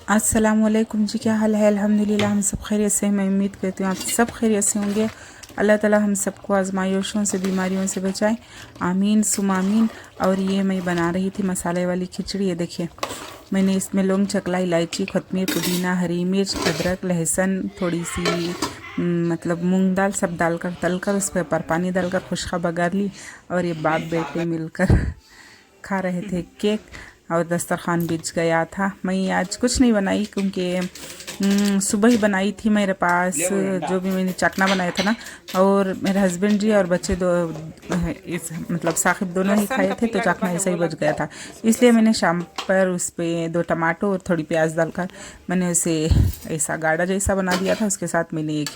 अस्सलामुअलैकुम जी, क्या हाल है। अल्हम्दुलिल्लाह हम सब खैरियत से हैं। मैं उम्मीद करती हूँ आप सब खैरियत से होंगे। अल्लाह ताला हम सबको आजमाइशों से बीमारियों से बचाए, आमीन सुम आमीन। और ये मैं बना रही थी मसाले वाली खिचड़ी। ये देखिए मैंने इसमें लौंग, चकला, इलायची, कोतमीर, पुदीना, हरी मिर्च, अदरक, लहसुन, थोड़ी सी मतलब मूंग दाल सब डालकर तलकर उस पर पानी डालकर खुशखा बघार ली। और ये बाप बेटे मिलकर खा रहे थे केक और दस्तरखान बिछ गया था। मैं आज कुछ नहीं बनाई क्योंकि सुबह ही बनाई थी मेरे पास जो भी मैंने चटना बनाया था ना। और मेरे हस्बैंड जी और बच्चे दो इस मतलब साकिब दोनों ही खाए थे, तो चटना ऐसा ही बच गया था। इसलिए मैंने शाम पर उस पर 2 टमाटो और थोड़ी प्याज डालकर मैंने उसे ऐसा गाढ़ा जैसा बना दिया था। उसके साथ मैंने एक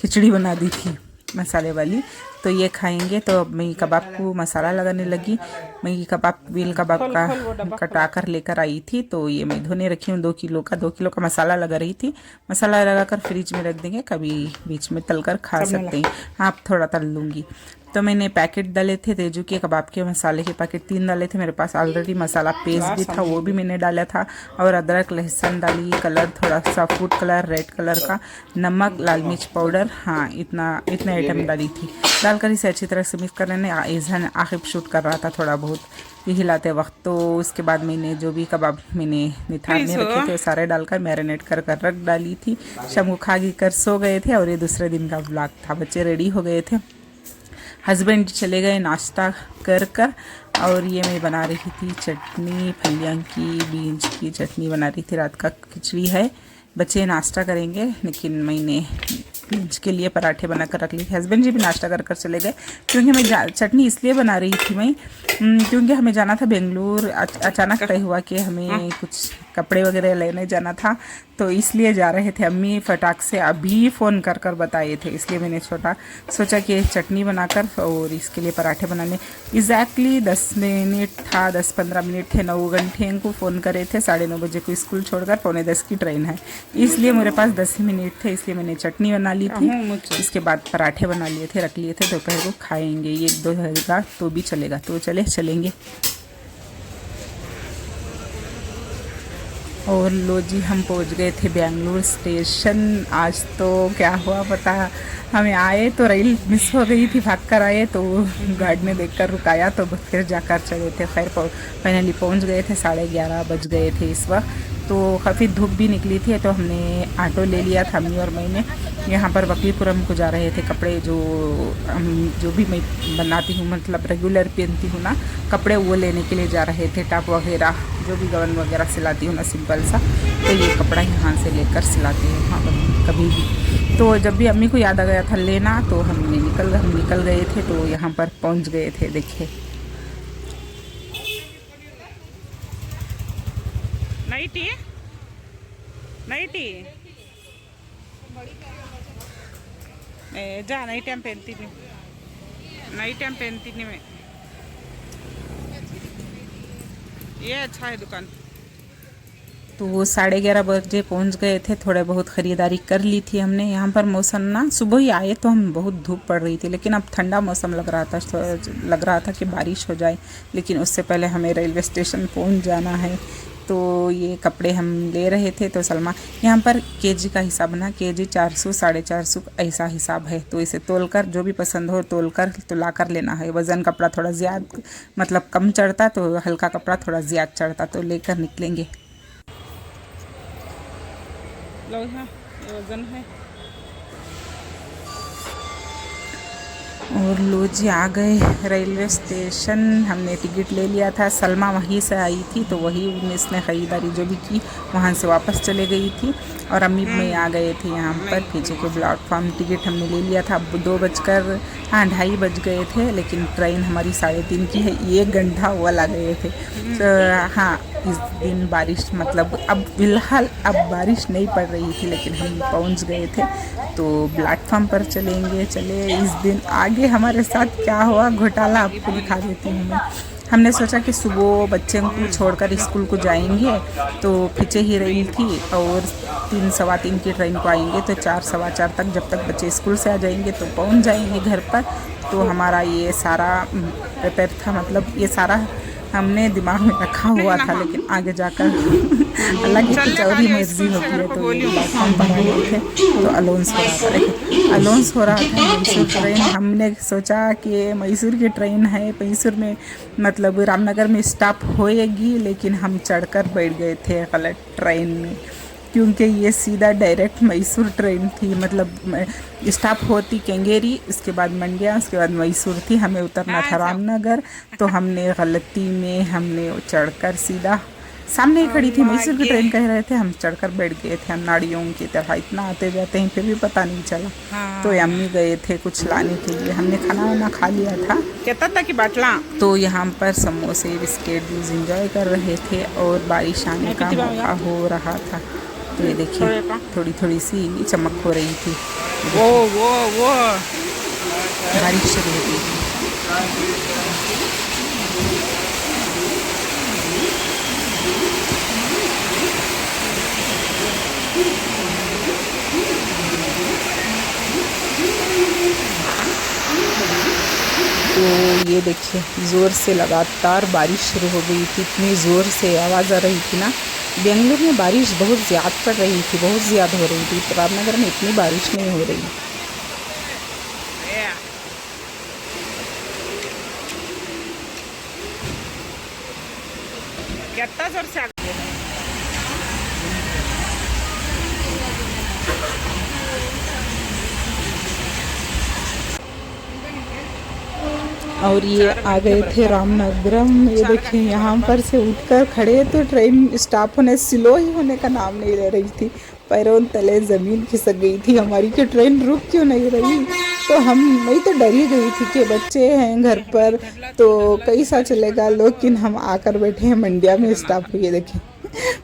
खिचड़ी बना दी थी मसाले वाली। तो ये खाएंगे। तो अब मैं कबाब को मसाला लगाने लगी। मैं ये कबाब व्हील कबाब का कटा कर लेकर आई थी। तो ये मैं धोने रखी हूँ 2 किलो का मसाला लगा रही थी। मसाला लगाकर फ्रिज में रख देंगे, कभी बीच में तलकर खा सकते हैं। आप थोड़ा तल लूँगी। तो मैंने पैकेट डाले थे तेजू के कबाब के मसाले के पैकेट 3 डाले थे। मेरे पास ऑलरेडी मसाला पेस्ट भी था, वो भी मैंने डाला था। और अदरक लहसुन डाली, कलर थोड़ा सा फूड कलर रेड कलर का, नमक, लाल मिर्च पाउडर, हाँ इतने आइटम डाली थी। डालकर इसे अच्छी तरह से मिक्स कर लेने। ईज़ान आखिब शूट कर रहा था थोड़ा बहुत ये हिलाते वक्त। तो उसके बाद मैंने जो भी कबाब मैंने निथारने रखे थे वो सारे डालकर मैरिनेट कर रख डाली थी। शाम को खा कर सो गए थे। और ये दूसरे दिन का ब्लॉग था। बच्चे रेडी हो गए थे, हस्बैंड चले गए नाश्ता कर। और ये मैं बना रही थी चटनी, फलियां की बीन्स की चटनी बना रही थी। रात का खिचड़ी है, बच्चे नाश्ता करेंगे, लेकिन मैंने बीन्स के लिए पराठे बनाकर रख लिए थे। हस्बैंड जी भी नाश्ता कर चले गए। क्योंकि मैं चटनी इसलिए बना रही थी मैं क्योंकि हमें जाना था बेंगलुरु। अचानक तय हुआ कि हमें कुछ कपड़े वगैरह लेने जाना था, तो इसलिए जा रहे थे। अम्मी फटाक से अभी फ़ोन कर बताए थे, इसलिए मैंने सोचा कि चटनी बनाकर और इसके लिए पराठे बनाने। एग्जैक्टली 10 मिनट था, 10-15 मिनट थे, 9 घंटे को फ़ोन करे थे। 9:30 बजे को स्कूल छोड़कर 9:45 की ट्रेन है, इसलिए मेरे पास 10 ही मिनट थे। इसलिए मैंने चटनी बना ली थी। इसके बाद पराठे बना लिए थे, रख लिए थे। दोपहर को खाएंगे। ये 1-2 रहेगा तो भी चलेगा, तो चलेंगे। और लो जी, हम पहुंच गए थे बेंगलुरु स्टेशन। आज तो क्या हुआ पता, हमें आए तो रेल मिस हो गई थी, भाग कर आए तो गार्ड ने देखकर रुकाया, तो फिर जाकर चले थे। खैर फाइनली पहुंच गए थे। 11:30 बज गए थे इस वक्त। तो काफ़ी धूप भी निकली थी, तो हमने ऑटो ले लिया था अम्मी और मैंने। यहाँ पर बकरीपुरम को जा रहे थे। कपड़े जो भी मैं बनाती हूँ, मतलब रेगुलर पहनती हूँ ना कपड़े, वो लेने के लिए जा रहे थे। टॉप वगैरह जो भी गवन वगैरह सिलाती हूँ ना सिंपल सा, तो ये कपड़ा यहाँ से लेकर सिलाती हूँ हाँ कभी भी। तो जब भी अम्मी को याद आ गया था लेना, तो हम निकल गए थे। तो यहाँ पर पहुँच गए थे। देखिए नाइटी जा नाइट टाइम पहनती नहीं मैं। ये अच्छा है दुकान। तो वो 11:30 बजे पहुंच गए थे। थोड़े बहुत ख़रीदारी कर ली थी हमने। यहाँ पर मौसम ना, सुबह ही आए तो हम बहुत धूप पड़ रही थी, लेकिन अब ठंडा मौसम लग रहा था कि बारिश हो जाए। लेकिन उससे पहले हमें रेलवे स्टेशन पहुंच जाना है। तो ये कपड़े हम ले रहे थे। तो सलमा यहाँ पर केजी का हिसाब ना, केजी 400 450 ऐसा हिसाब है। तो इसे तोलकर जो भी पसंद हो तोलकर तो ला कर लेना है। वज़न कपड़ा थोड़ा ज़्यादा मतलब कम चढ़ता, तो हल्का कपड़ा थोड़ा ज़्यादा चढ़ता, तो लेकर निकलेंगे। लो यहाँ ये वज़न है। और लो जी आ गए रेलवे स्टेशन। हमने टिकट ले लिया था। सलमा वहीं से आई थी, तो वही इसने ख़रीदारी जो भी की वहाँ से वापस चले गई थी। और अम्मी में आ गए थे यहाँ पर पीछे के प्लेटफॉर्म। टिकट हमने ले लिया था। अब 2:02 बज गए थे, लेकिन ट्रेन हमारी 3:30 की है। 1 घंटा हुआ ला गए थे। तो हाँ, इस दिन बारिश मतलब अब फ़िलहाल अब बारिश नहीं पड़ रही थी, लेकिन हम पहुँच गए थे। तो प्लेटफॉर्म पर चले। इस दिन आगे हमारे साथ क्या हुआ घोटाला आपको दिखा देती हूँ मैं। हमने सोचा कि सुबह बच्चे को छोड़कर स्कूल को जाएंगे, तो पीछे ही रही थी। और 3-3:15 की ट्रेन को आएंगे, तो 4-4:15 तक जब तक बच्चे स्कूल से आ जाएंगे तो पहुँच जाएंगे घर पर। तो हमारा ये सारा प्रिपेयर था, मतलब ये सारा हमने दिमाग में रखा हुआ था, लेकिन आगे जाकर अल्लाह की कुछ और ही मर्जी होती है। तो ये प्लेटफॉर्म पर आ गए थे तो अलाउंस हो रहा था, लेकिन अलाउंस हो रहा था मैसूर ट्रेन। हमने सोचा कि मैसूर की ट्रेन है, मैसूर में मतलब रामनगर में स्टॉप होएगी, लेकिन हम चढ़कर बैठ गए थे गलत ट्रेन में, क्योंकि ये सीधा डायरेक्ट मैसूर ट्रेन थी। मतलब स्टॉप होती केंगेरी, उसके बाद मंड्या, उसके बाद मैसूर थी, हमें उतरना था रामनगर। तो हमने गलती में हमने चढ़कर सीधा सामने ही खड़ी थी मैसूर की ट्रेन, कह रहे थे, हम चढ़कर बैठ गए थे नाड़ियों की तरह। इतना आते जाते हैं फिर भी पता नहीं चला। तो अम्मी गए थे कुछ लाने के लिए, हमने खाना वाना खा लिया था। कहता था कि बाटला। तो यहाँ पर समोसे बिस्किट जूस इंजॉय कर रहे थे और बारिश आने का मौका हो रहा था। तो ये देखिए थोड़ी थोड़ी सी चमक हो रही थी, वो बारिश शुरू हो गई थी। तो ये देखिए ज़ोर से लगातार बारिश शुरू हो गई थी, इतनी ज़ोर से आवाज़ आ रही थी ना। बेंगलुरु में बारिश बहुत ज़्यादा पड़ रही थी, बहुत ज़्यादा हो रही थी। रामनगर में इतनी बारिश नहीं हो रही। कितना जोर से और ये आ गए थे रामनगरम। ये देखिए यहाँ पर से उठकर खड़े तो ट्रेन स्टॉप होने स्लो ही होने का नाम नहीं ले रही थी। पैरों तले ज़मीन खिसक गई थी हमारी कि ट्रेन रुक क्यों नहीं रही। तो मैं तो डर ही गई थी कि बच्चे हैं घर पर तो कैसा चलेगा, लेकिन हम आकर बैठे हैं मंड्या में स्टॉप हुई। देखिए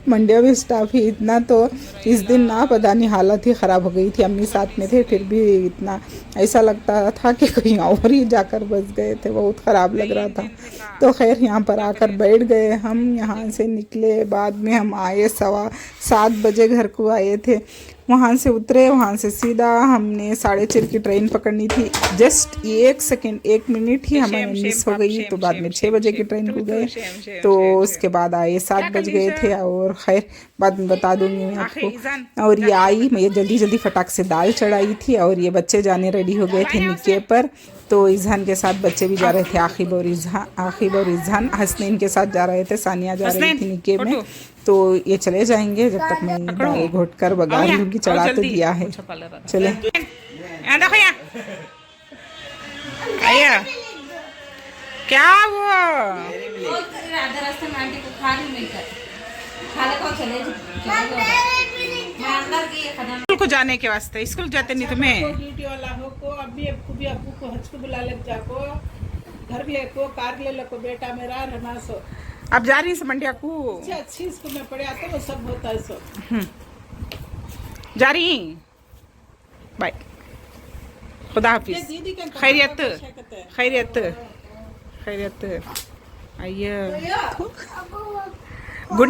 मंड्या में स्टाफ ही इतना, तो इस दिन ना पता नहीं हालत ही ख़राब हो गई थी। अम्मी साथ में थे, फिर भी इतना ऐसा लगता था कि कहीं और ही जाकर बस गए थे, बहुत ख़राब लग रहा था। तो खैर यहाँ पर आकर बैठ गए हम। यहाँ से निकले, बाद में हम आए 7:15 बजे घर को आए थे। वहाँ से उतरे, वहाँ से सीधा हमने 6:30 की ट्रेन पकड़नी थी। जस्ट 1 सेकेंड 1 मिनट ही हमारी मिस हो गई। तो बाद में 6 बजे की ट्रेन को गए, तो उसके बाद आए 7 बज गए थे। और खैर बाद में बता दूंगी मैं आपको। और ये आई, मैं जल्दी जल्दी फटाक से दाल चढ़ाई थी और ये बच्चे जाने रेडी हो गए थे निके पर। तो इज़हान के साथ बच्चे भी जा रहे थे, आखिब और इज़हान हसनैन के साथ जा रहे थे, सानिया जा रही थी निके में। तो ये चले जाएंगे जब तक मैं दाल घोट कर बघार लूँगी। चढ़ा तो दिया है, चले। क्या स्कूल को जाने के वास्ते, स्कूल जाते नहीं तुम्हें ड्यूटी वाला हो को अभी अबू को हज को बुला ले जाको, घर ले को कार ले लो बेटा मेरा रहना सो। अब जा रही है मंडिया को, अच्छी स्कूल में पढ़े आते वो सब होता है सो। जा रही, बाय, खुदा हाफिज, खैरियत खैरियत खैरियत। आइए गुड